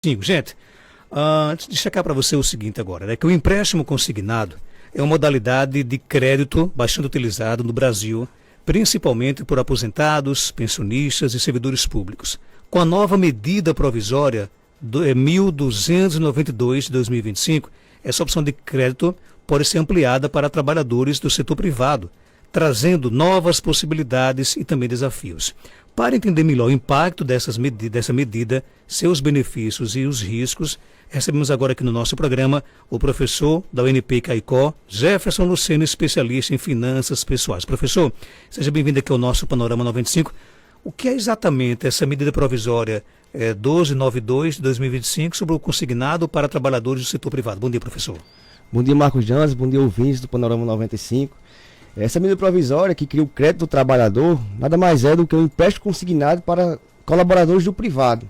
Sim, gente, antes de checar para você o seguinte agora, né, que o empréstimo consignado é uma modalidade de crédito bastante utilizado no Brasil, principalmente por aposentados, pensionistas e servidores públicos. Com a nova medida provisória 1292 de 2025, essa opção de crédito pode ser ampliada para trabalhadores do setor privado, trazendo novas possibilidades e também desafios. Para entender melhor o impacto dessa medida, seus benefícios e os riscos, recebemos agora aqui no nosso programa o professor da UNP Caicó, Jefferson Luceno, especialista em finanças pessoais. Professor, seja bem-vindo aqui ao nosso Panorama 95. O que é exatamente essa medida provisória 1292 de 2025 sobre o consignado para trabalhadores do setor privado? Bom dia, professor. Bom dia, Marcos Janz, bom dia, ouvintes do Panorama 95. Essa medida provisória que cria o crédito do trabalhador nada mais é do que um empréstimo consignado para colaboradores do privado.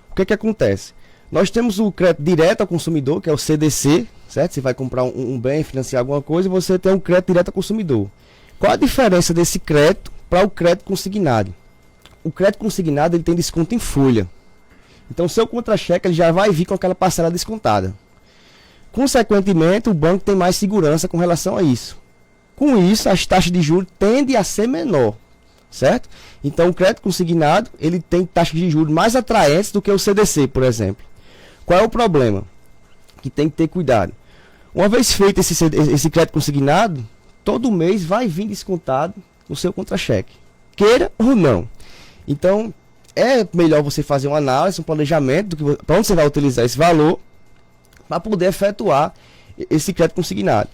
O que acontece? Nós temos o crédito direto ao consumidor, que é o CDC, certo? Você vai comprar um bem, financiar alguma coisa, você tem um crédito direto ao consumidor. Qual a diferença desse crédito para o crédito consignado? O crédito consignado ele tem desconto em folha. Então, o seu contra-cheque ele já vai vir com aquela parcela descontada. Consequentemente, o banco tem mais segurança com relação a isso. Com isso, as taxas de juros tendem a ser menor, certo? Então, o crédito consignado, ele tem taxas de juros mais atraentes do que o CDC, por exemplo. Qual é o problema? Que tem que ter cuidado. Uma vez feito esse crédito consignado, todo mês vai vir descontado no seu contra-cheque, queira ou não. Então, é melhor você fazer uma análise, um planejamento para onde você vai utilizar esse valor para poder efetuar esse crédito consignado.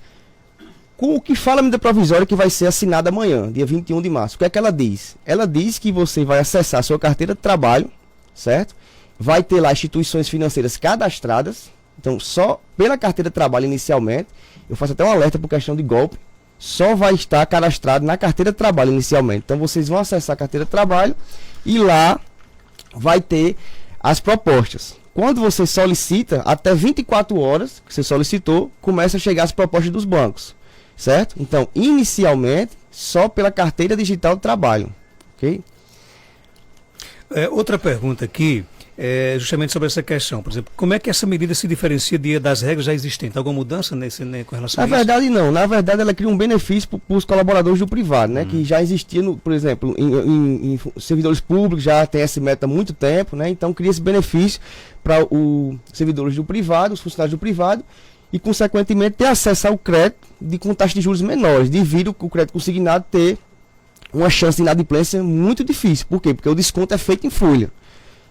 Com o que fala a medida provisória que vai ser assinada amanhã, dia 21 de março. O que é que ela diz? Ela diz que você vai acessar a sua carteira de trabalho, certo? Vai ter lá instituições financeiras cadastradas. Então, só pela carteira de trabalho inicialmente, eu faço até um alerta por questão de golpe, só vai estar cadastrado na carteira de trabalho inicialmente. Então, vocês vão acessar a carteira de trabalho e lá vai ter as propostas. Quando você solicita, até 24 horas que você solicitou, começa a chegar as propostas dos bancos. Certo? Então, inicialmente, só pela carteira digital de trabalho. Ok? Outra pergunta aqui é justamente sobre essa questão. Por exemplo, como é que essa medida se diferencia das regras já existentes? Alguma mudança com relação a isso? Na verdade, não. Na verdade, ela cria um benefício para os colaboradores do privado, né? Que já existia, por exemplo, em servidores públicos, já tem essa meta há muito tempo, né? Então, cria esse benefício para os servidores do privado, os funcionários do privado, e, consequentemente, ter acesso ao crédito com taxas de juros menores, devido ao crédito consignado ter uma chance de inadimplência muito difícil. Por quê? Porque o desconto é feito em folha.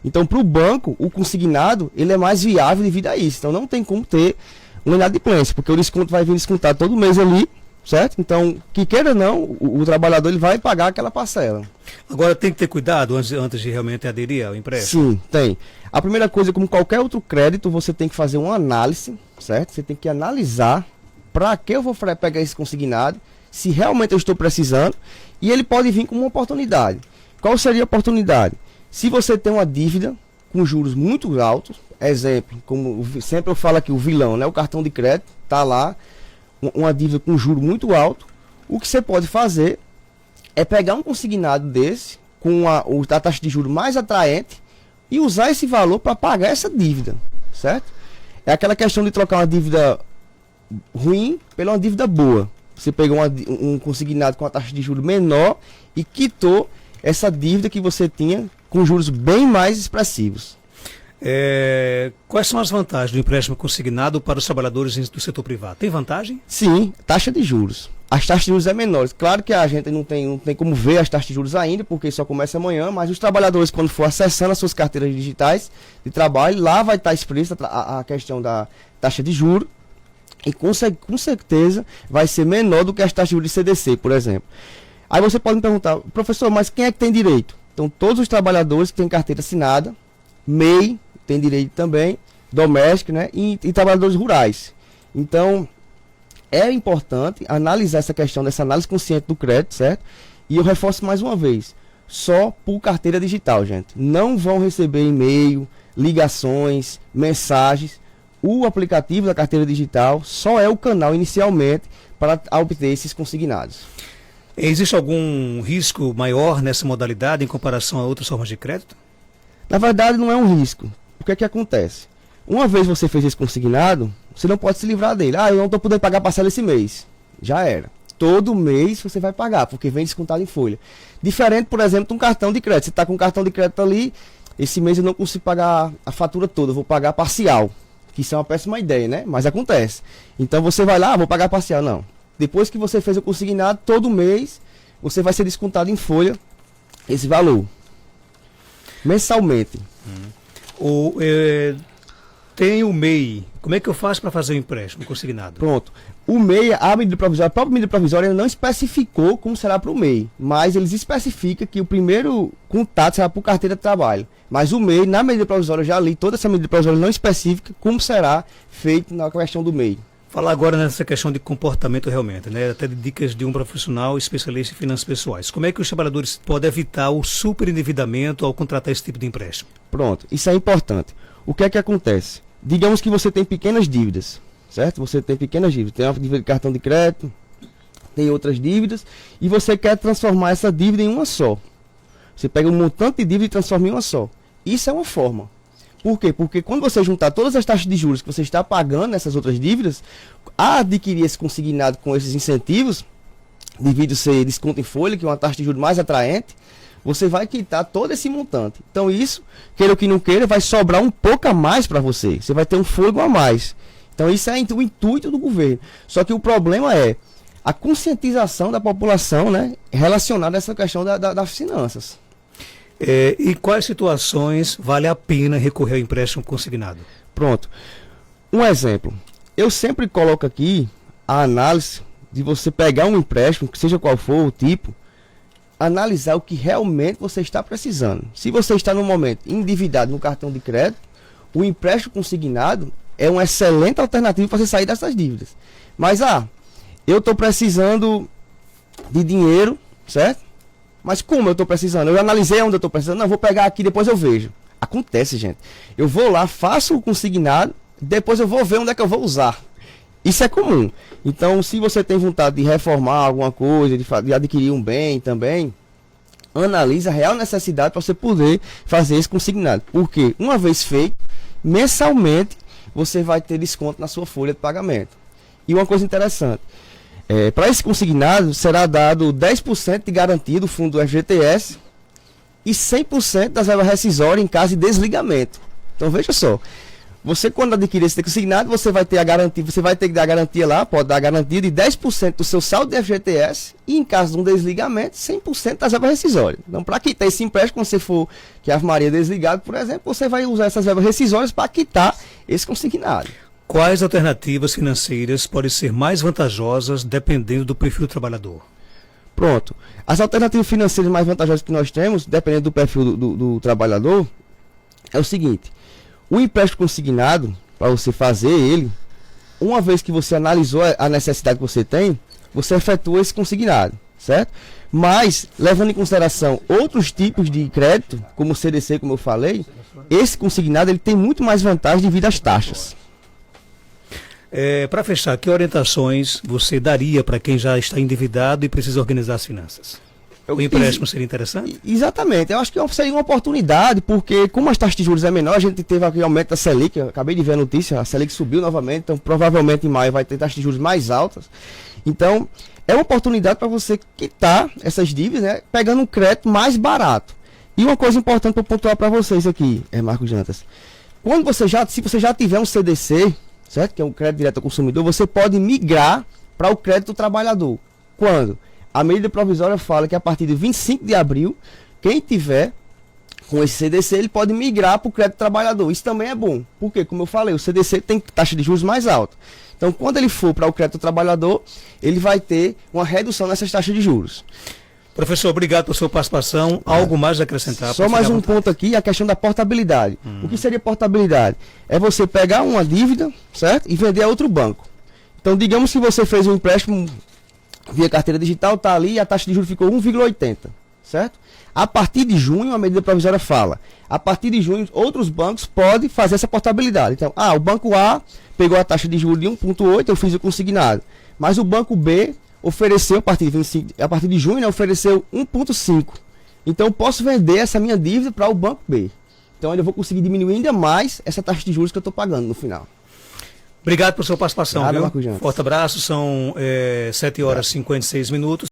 Então, para o banco, o consignado ele é mais viável devido a isso. Então, não tem como ter uma inadimplência, porque o desconto vai vir descontado todo mês ali, certo? Então, que queira ou não, o trabalhador ele vai pagar aquela parcela. Agora, tem que ter cuidado antes de realmente aderir ao empréstimo? Sim, tem. A primeira coisa, como qualquer outro crédito, você tem que fazer uma análise, certo? Você tem que analisar para que eu vou pegar esse consignado, se realmente eu estou precisando, e ele pode vir como uma oportunidade. Qual seria a oportunidade? Se você tem uma dívida com juros muito altos, exemplo, como sempre eu falo aqui, o vilão, né? O cartão de crédito, está lá, uma dívida com juro muito alto, o que você pode fazer é pegar um consignado desse, com a taxa de juros mais atraente, e usar esse valor para pagar essa dívida, certo? É aquela questão de trocar uma dívida ruim pela uma dívida boa. Você pegou um consignado com a taxa de juros menor e quitou essa dívida que você tinha com juros bem mais expressivos. Quais são as vantagens do empréstimo consignado para os trabalhadores do setor privado? Tem vantagem? Sim, taxa de juros. As taxas de juros é menores. Claro que a gente não tem como ver as taxas de juros ainda, porque só começa amanhã, mas os trabalhadores, quando for acessando as suas carteiras digitais de trabalho, lá vai estar explícita a questão da taxa de juros, e com certeza vai ser menor do que as taxas de juros de CDC, por exemplo. Aí você pode me perguntar, professor, mas quem é que tem direito? Então, todos os trabalhadores que têm carteira assinada, MEI, tem direito também, doméstico, né? E trabalhadores rurais. Então, é importante analisar essa questão dessa análise consciente do crédito, certo? E eu reforço mais uma vez, só por carteira digital, gente. Não vão receber e-mail, ligações, mensagens. O aplicativo da carteira digital só é o canal inicialmente para obter esses consignados. Existe algum risco maior nessa modalidade em comparação a outras formas de crédito? Na verdade, não é um risco. o que é que acontece? Uma vez você fez esse consignado, você não pode se livrar dele. Eu não estou podendo pagar parcela esse mês. Já era. Todo mês você vai pagar, porque vem descontado em folha. Diferente, por exemplo, de um cartão de crédito. Você está com um cartão de crédito ali, esse mês eu não consigo pagar a fatura toda, eu vou pagar parcial. Que isso é uma péssima ideia, né? Mas acontece. Então você vai lá, vou pagar parcial. Não. Depois que você fez o consignado, todo mês você vai ser descontado em folha esse valor. Mensalmente. Tem o MEI. Como é que eu faço para fazer o empréstimo consignado? Pronto. O MEI, a medida provisória, a própria medida provisória não especificou como será para o MEI, mas eles especificam que o primeiro contato será por carteira de trabalho. Mas o MEI, na medida provisória, eu já li toda essa medida provisória não específica como será feito na questão do MEI. Falar agora nessa questão de comportamento realmente, né? Até de dicas de um profissional especialista em finanças pessoais. Como é que os trabalhadores podem evitar o superendividamento ao contratar esse tipo de empréstimo? Pronto, isso é importante. O que é que acontece? Digamos que você tem pequenas dívidas, certo? Você tem pequenas dívidas, tem uma dívida de cartão de crédito, tem outras dívidas, e você quer transformar essa dívida em uma só. Você pega um montante de dívida e transforma em uma só. Isso é uma forma. Por quê? Porque quando você juntar todas as taxas de juros que você está pagando nessas outras dívidas, a adquirir esse consignado com esses incentivos, devido ser desconto em folha, que é uma taxa de juros mais atraente, você vai quitar todo esse montante. Então isso, queira ou que não queira, vai sobrar um pouco a mais para você. Você vai ter um fôlego a mais. Então isso é o intuito do governo. Só que o problema é a conscientização da população, né, relacionada a essa questão das finanças. E quais situações vale a pena recorrer ao empréstimo consignado? Pronto. Um exemplo. Eu sempre coloco aqui a análise de você pegar um empréstimo, que seja qual for o tipo, analisar o que realmente você está precisando. Se você está no momento endividado no cartão de crédito, o empréstimo consignado é uma excelente alternativa para você sair dessas dívidas. Mas, eu estou precisando de dinheiro, certo? Mas como eu estou precisando? Eu analisei onde eu estou precisando, não, vou pegar aqui, depois eu vejo. Acontece, gente. Eu vou lá, faço o consignado, depois eu vou ver onde é que eu vou usar. Isso é comum. Então, se você tem vontade de reformar alguma coisa, de adquirir um bem também, analise a real necessidade para você poder fazer esse consignado. Porque, uma vez feito, mensalmente, você vai ter desconto na sua folha de pagamento. E uma coisa interessante, para esse consignado, será dado 10% de garantia do fundo do FGTS e 100% das verbas rescisórias em caso de desligamento. Então, veja só. Você, quando adquirir esse consignado, você vai ter a garantia, você vai ter que dar a garantia lá, pode dar a garantia de 10% do seu saldo de FGTS e, em caso de um desligamento, 100% das verbas rescisórias. Então, para quitar esse empréstimo, quando você for, que a Ave Maria desligado, por exemplo, você vai usar essas verbas rescisórias para quitar esse consignado. Quais alternativas financeiras podem ser mais vantajosas dependendo do perfil do trabalhador? Pronto. As alternativas financeiras mais vantajosas que nós temos, dependendo do perfil do trabalhador, é o seguinte. O empréstimo consignado, para você fazer ele, uma vez que você analisou a necessidade que você tem, você efetua esse consignado, certo? Mas, levando em consideração outros tipos de crédito, como o CDC, como eu falei, esse consignado ele tem muito mais vantagem devido às taxas. Para fechar, que orientações você daria para quem já está endividado e precisa organizar as finanças? O empréstimo seria interessante? Exatamente, eu acho que seria uma oportunidade, porque como as taxas de juros é menor, a gente teve aqui aumento da Selic, eu acabei de ver a notícia, a Selic subiu novamente, então provavelmente em maio vai ter taxas de juros mais altas. Então, é uma oportunidade para você quitar essas dívidas, né, pegando um crédito mais barato. E uma coisa importante para pontuar para vocês aqui, Marcos Jantas, se você já tiver um CDC, certo, que é um crédito direto ao consumidor, você pode migrar para o crédito do trabalhador. Quando? A medida provisória fala que a partir de 25 de abril, quem tiver com esse CDC, ele pode migrar para o crédito trabalhador. Isso também é bom. Porque, como eu falei, o CDC tem taxa de juros mais alta. Então, quando ele for para o crédito trabalhador, ele vai ter uma redução nessas taxas de juros. Professor, obrigado pela sua participação. Algo mais a acrescentar? Só mais um ponto aqui, a questão da portabilidade. O que seria portabilidade? É você pegar uma dívida, certo? E vender a outro banco. Então, digamos que você fez um empréstimo via carteira digital, está ali e a taxa de juros ficou 1,80, certo? A partir de junho, a medida provisória fala, a partir de junho, outros bancos podem fazer essa portabilidade. Então, o banco A pegou a taxa de juros de 1,8, eu fiz o consignado. Mas o banco B ofereceu, a partir de junho, né, ofereceu 1,5. Então, eu posso vender essa minha dívida para o banco B. Então eu vou conseguir diminuir ainda mais essa taxa de juros que eu estou pagando no final. Obrigado por sua participação. Nada, Viu? Marco Jantes. Forte abraço, são 7 horas e 56 minutos.